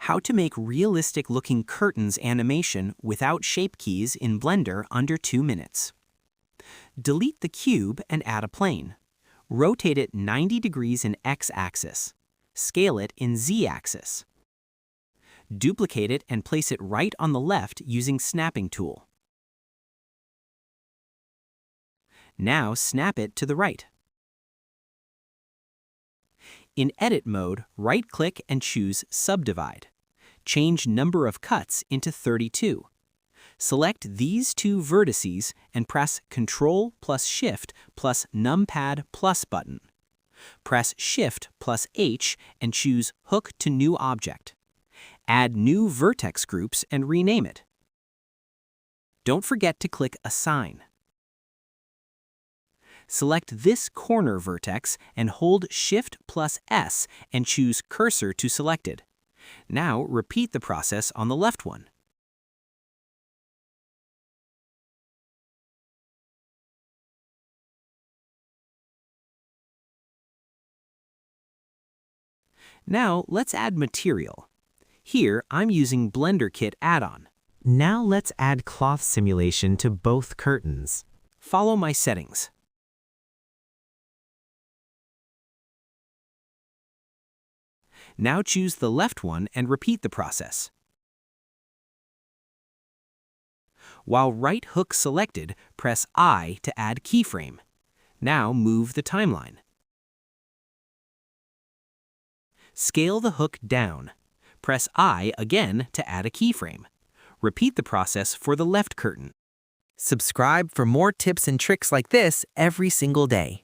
How to make realistic-looking curtains animation without shape keys in Blender under 2 minutes. Delete the cube and add a plane. Rotate it 90 degrees in x-axis. Scale it in z-axis. Duplicate it and place it right on the left using Snapping Tool. Now snap it to the right. In Edit mode, right-click and choose Subdivide. Change number of cuts into 32. Select these two vertices and press Ctrl plus Shift plus Numpad plus button. Press Shift plus H and choose Hook to New Object. Add new vertex groups and rename it. Don't forget to click Assign. Select this corner vertex and hold Shift plus S and choose Cursor to Selected. Now repeat the process on the left one. Now let's add material. Here I'm using BlenderKit add-on. Now let's add cloth simulation to both curtains. Follow my settings. Now choose the left one and repeat the process. While right hook selected, press I to add keyframe. Now move the timeline. Scale the hook down. Press I again to add a keyframe. Repeat the process for the left curtain. Subscribe for more tips and tricks like this every single day.